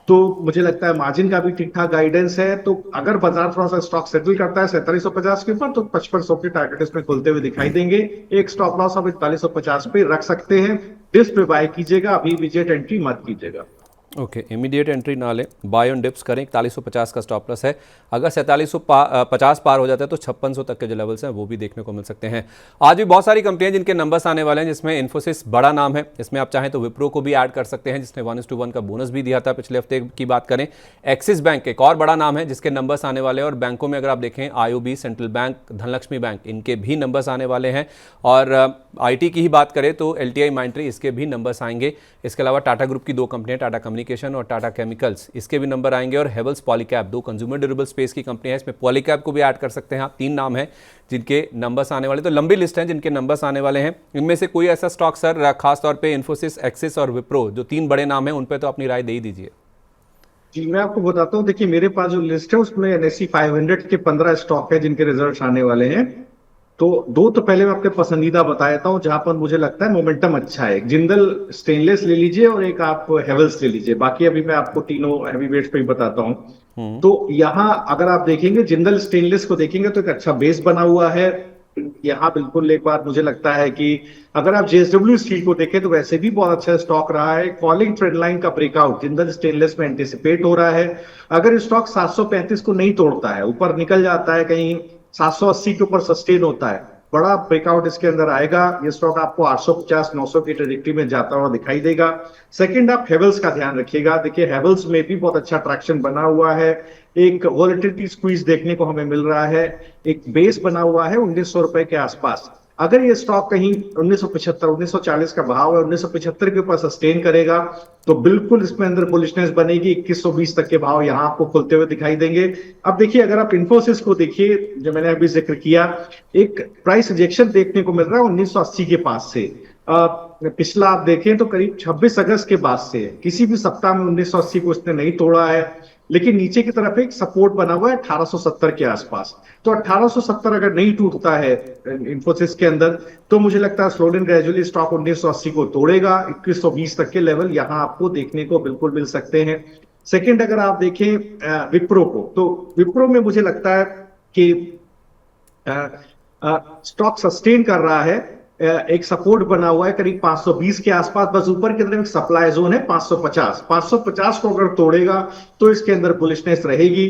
Speaker 2: तो मुझे लगता है मार्जिन का भी ठीक ठाक गाइडेंस है। तो अगर बाजार थोड़ा सा स्टॉक सेटल करता है 4750 के ऊपर तो 5500 के टारगेट इसमें खुलते हुए दिखाई देंगे। एक स्टॉप लॉस आप 4150 पे रख सकते हैं। डिप्स पे बाय कीजिएगा, अभी इमीडिएट एंट्री मत कीजिएगा।
Speaker 1: ओके, इमीडिएट एंट्री ना लें, बाय ऑन डिप्स करें। 4150 का स्टॉप लॉस है। अगर 4750 पार हो जाता है तो 5600 तक के जो लेवल्स हैं वो भी देखने को मिल सकते हैं। आज भी बहुत सारी कंपनियां जिनके नंबर्स आने वाले हैं, जिसमें इन्फोसिस बड़ा नाम है। इसमें आप चाहें तो विप्रो को भी ऐड कर सकते हैं, जिसने 1:1 का बोनस भी दिया था पिछले हफ्ते की बात करें। एक्सिस बैंक एक और बड़ा नाम है जिसके नंबर्स आने वाले हैं। और बैंकों में अगर आप देखें IOB, central bank, Dhanlaxmi bank, इनके भी नंबर्स आने वाले हैं। और आईटी की ही बात करें तो एलटीआई माइंट्री, इसके भी नंबर्स आएंगे। इसके अलावा टाटा ग्रुप की 2 कंपनियां, टाटा कम्युनिकेशन और टाटा केमिकल्स, इसके भी नंबर आएंगे। और Havells Polycab, 2 consumer durable space की कंपनी है, इसमें पॉलीकैब को भी ऐड कर सकते हैं आप। 3 नाम हैं जिनके नंबर्स आने वाले, तो लंबी लिस्ट है जिनके नंबर्स आने वाले हैं। इनमें से कोई ऐसा स्टॉक सर, खासतौर पर इन्फोसिस, एक्सिस और विप्रो, जो 3 बड़े नाम हैं, उन पर तो अपनी राय दे ही दीजिए।
Speaker 2: जी मैं आपको बताता हूँ, देखिए मेरे पास जो लिस्ट है उसमें एनएससी 500 के 15 स्टॉक है जिनके रिजल्ट्स आने वाले हैं। तो 2 तो पहले मैं अपने पसंदीदा बता देता हूँ जहां पर मुझे लगता है मोमेंटम अच्छा है। एक जिंदल स्टेनलेस ले लीजिए और एक आप हेवल्स ले लीजिए। बाकी अभी मैं आपको तीनों हैवी वेट्स पे ही बताता हूँ। तो यहाँ अगर आप देखेंगे जिंदल स्टेनलेस को देखेंगे तो एक अच्छा बेस बना हुआ है। यहाँ बिल्कुल एक बार मुझे लगता है कि अगर आप जेएसडब्ल्यू स्टील को देखें तो वैसे भी बहुत अच्छा स्टॉक रहा है। फॉलिंग ट्रेंड लाइन का ब्रेकआउट जिंदल स्टेनलेस में एंटिसिपेट हो रहा है। अगर स्टॉक 735 को नहीं तोड़ता है, ऊपर निकल जाता है कहीं 780 के ऊपर सस्टेन होता है, बड़ा ब्रेकआउट इसके अंदर आएगा, ये स्टॉक आपको 850-900 की ट्रेजेक्टरी में जाता हुआ दिखाई देगा। सेकंड आप हेवल्स का ध्यान रखिएगा। देखिए हेवल्स में भी बहुत अच्छा ट्रैक्शन बना हुआ है। एक वॉलेटिलिटी स्क्वीज देखने को हमें मिल रहा है। एक बेस बना हुआ है 1900 रुपए के आसपास। अगर ये स्टॉक कहीं 1975 1940 का भाव है, 1975 के ऊपर सस्टेन करेगा तो बिल्कुल इसमें अंदर बुलिशनेस बनेगी। 2120 तक के भाव यहां आपको खुलते हुए दिखाई देंगे। अब देखिए अगर आप इन्फोसिस को देखिए, जो मैंने अभी जिक्र किया, एक प्राइस रिजेक्शन देखने को मिल रहा है 1980 के पास से। पिछला आप देखें तो करीब 26 अगस्त के बाद से किसी भी सप्ताह में 1980 को इसने नहीं तोड़ा है। लेकिन नीचे की तरफ एक सपोर्ट बना हुआ है 1870 के आसपास। तो 1870 अगर नहीं टूटता है इन्फोसिस के अंदर तो मुझे लगता है स्लोली एंड ग्रेजुअली स्टॉक 1980 को तोड़ेगा। 2120 तक के लेवल यहां आपको देखने को बिल्कुल मिल सकते हैं। सेकंड अगर आप देखें विप्रो को, तो विप्रो में मुझे लगता है कि स्टॉक सस्टेन कर रहा है। एक सपोर्ट बना हुआ है करीब 520 के आसपास, बस ऊपर की तरफ एक सप्लाई जोन है 550 को अगर तोड़ेगा तो इसके अंदर बुलिशनेस रहेगी।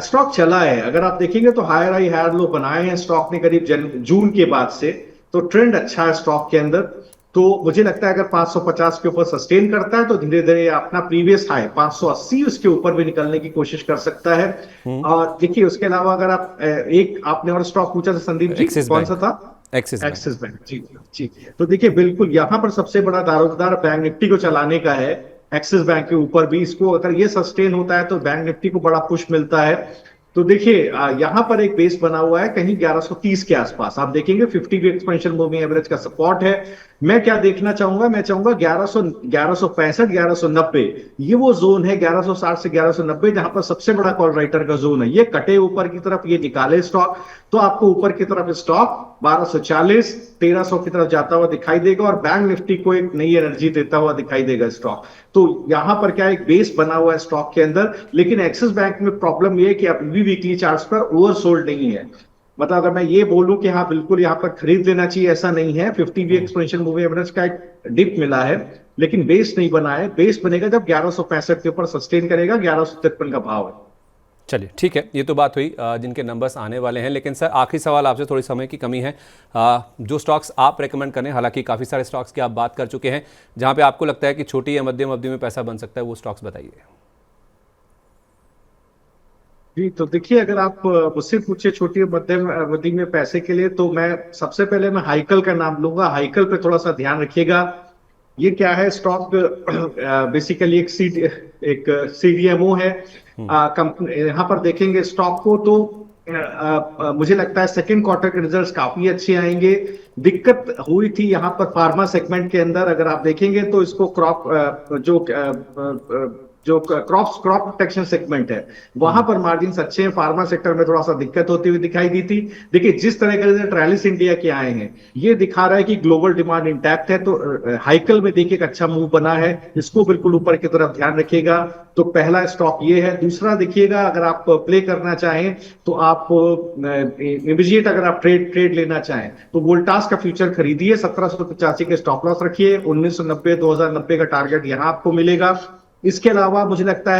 Speaker 2: स्टॉक चला है, अगर आप देखेंगे तो हायर हाई हायर लो बनाए हैं स्टॉक ने करीब जून के बाद से। तो ट्रेंड अच्छा है स्टॉक के अंदर। तो मुझे लगता है अगर 550 के ऊपर सस्टेन करता है तो धीरे धीरे अपना प्रीवियस हाई 580 उसके ऊपर भी निकलने की कोशिश कर सकता है। और देखिए उसके अलावा अगर आप एक आपने और स्टॉक पूछा था संदीप जी, कौन सा था?
Speaker 1: Axis bank.
Speaker 2: एक्सिस बैंक, जी। जी। तो देखिए बिल्कुल यहाँ पर सबसे बड़ा दारोमदार बैंक निफ्टी को चलाने का है। एक्सिस बैंक के ऊपर भी इसको अगर ये सस्टेन होता है तो बैंक निफ्टी को बड़ा पुश मिलता है। तो देखिए यहाँ पर एक बेस बना हुआ है कहीं 1130 के आसपास, आप देखेंगे 50 वीक एक्सपेंशन मूविंग एवरेज का सपोर्ट है। मैं क्या देखना चाहूंगा, मैं चाहूंगा 1165 1190, ये वो जोन है 1160 से 1190 जहां पर सबसे बड़ा कॉल राइटर का जोन है। ये कटे ऊपर की तरफ, ये निकाले स्टॉक तो आपको ऊपर की तरफ स्टॉक 1240 1300 की तरफ जाता हुआ दिखाई देगा और बैंक निफ्टी को एक नई एनर्जी देता हुआ दिखाई देगा स्टॉक। तो यहां पर क्या एक बेस बना हुआ है स्टॉक के अंदर, लेकिन एक्सिस बैंक में प्रॉब्लम ये है कि अभी भी वीकली चार्ट्स पर ओवरसोल्ड नहीं है। मतलब अगर मैं ये बोलूं कि हाँ बिल्कुल यहां पर खरीद लेना चाहिए, ऐसा नहीं है। 50 वीक एक्सपेंशन मूविंग एवरेज का एक डिप मिला है, लेकिन बेस नहीं बना है। बेस बनेगा जब 1165 के ऊपर सस्टेन करेगा, 1153 का भाव है।
Speaker 1: चलिए ठीक है, ये तो बात हुई जिनके नंबर्स आने वाले हैं। लेकिन सर आखिरी सवाल आपसे, थोड़ी समय की कमी है, जो स्टॉक्स आप रेकमेंड करें, हालांकि काफ़ी सारे स्टॉक्स की आप बात कर चुके हैं, जहां पे आपको लगता है कि छोटी या मध्यम अवधि में पैसा बन सकता है, वो स्टॉक्स बताइए।
Speaker 2: जी, तो देखिए अगर आप मुझसे पूछे छोटी मध्यम अवधि में पैसे के लिए, तो मैं सबसे पहले मैं हाइकल का नाम लूंगा। हाइकल पे थोड़ा सा ध्यान रखिएगा। ये क्या है स्टॉक, बेसिकली एक सीडीएमओ है कंपनी। यहाँ पर देखेंगे स्टॉक को तो मुझे लगता है सेकंड क्वार्टर के रिजल्ट्स काफी अच्छे आएंगे। दिक्कत हुई थी यहाँ पर फार्मा सेगमेंट के अंदर, अगर आप देखेंगे तो इसको जो क्रॉप प्रोटेक्शन सेगमेंट है वहां पर मार्जिन अच्छे हैं। फार्मा सेक्टर में थोड़ा सा दिक्कत होती हुई दिखाई दी थी। देखिए जिस तरह के रिजल्ट रैलिस इंडिया के आए हैं, ये दिखा रहा है कि ग्लोबल डिमांड इंटैक्ट है। तो हाइकल में देखिए एक अच्छा मूव बना है, इसको बिल्कुल ऊपर की तरफ ध्यान रखिएगा। तो पहला स्टॉक ये है। दूसरा देखिएगा, अगर आप प्ले करना चाहें तो आप इमीडिएट अगर आप ट्रेड लेना चाहें तो वोल्टास का फ्यूचर खरीदिए। 1785 के स्टॉप लॉस रखिए। 1990 2090 का टारगेट यहां आपको मिलेगा। इसके अलावा मुझे लगता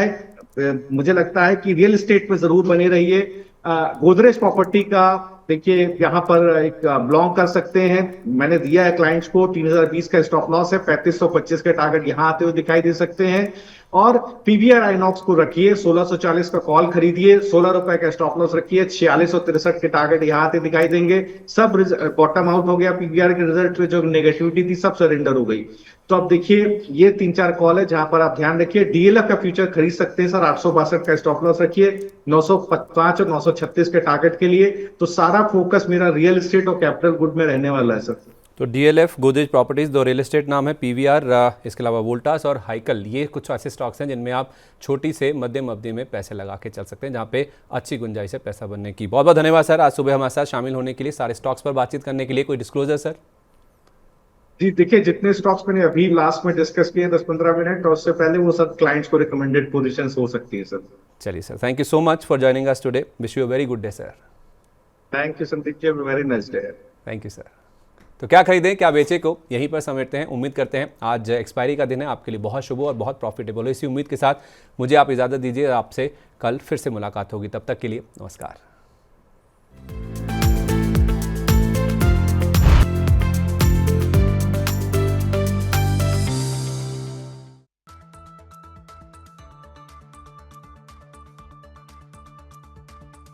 Speaker 2: है कि रियल एस्टेट पे जरूर बने रहिए। गोदरेज प्रॉपर्टी का देखिए यहाँ पर एक बिलोंग कर सकते हैं, मैंने दिया है क्लाइंट्स को। 3020 का स्टॉप लॉस है, 3525 के टारगेट यहां आते हुए दिखाई दे सकते हैं। और पीवीआर आइनॉक्स को रखिए, 1640 का कॉल खरीदिए, 16 रुपए का स्टॉप लॉस रखिए। 4663 के टारगेट यहां आते दिखाई देंगे। सब बॉटम आउट हो गया। पीवीआर के रिजल्ट में जो नेगेटिविटी थी सब सरेंडर हो गई। तो अब देखिए ये 3-4 कॉल है जहां पर आप ध्यान रखिए। डीएलएफ का फ्यूचर खरीद सकते हैं सर, 862 का स्टॉप लॉस रखिए। 905 और 936 के टारगेट के लिए। तो सारा फोकस मेरा रियल एस्टेट और कैपिटल गुड में रहने वाला है सर।
Speaker 1: तो डीएलएफ, गोदरेज प्रॉपर्टीज, दो रियल एस्टेट नाम है, पीवीआर, इसके अलावा वोल्टास और हाइकल, ये कुछ ऐसे स्टॉक्स हैं जिनमें आप छोटी से मध्यम अवधि में पैसे लगा के चल सकते हैं, जहां पे अच्छी गुंजाइश है पैसा बनने की। बहुत बहुत धन्यवाद सर, आज सुबह हमारे साथ शामिल होने के लिए, सारे स्टॉक्स पर बातचीत करने के लिए। कोई डिस्क्लोजर सर?
Speaker 2: जी देखिए, जितने स्टॉक्स मैंने अभी लास्ट में डिस्कस किए 10-15 मिनट, और उससे पहले वो सब क्लाइंट्स को रिकमेंडेड पोजीशंस हो सकती है सर।
Speaker 1: चलिए sir, thank you so much for joining us today. Wish you a very good day sir.
Speaker 2: Thank you Sandeep ji, very nice day.
Speaker 1: Thank you sir. तो क्या खरीदें क्या बेचें को यहीं पर समेटते हैं। उम्मीद करते हैं आज एक्सपायरी का दिन है, आपके लिए बहुत शुभ और बहुत प्रॉफिटेबल हो। इसी उम्मीद के साथ मुझे आप इजाज़त दीजिए, आपसे कल फिर से मुलाकात होगी। तब तक के लिए नमस्कार।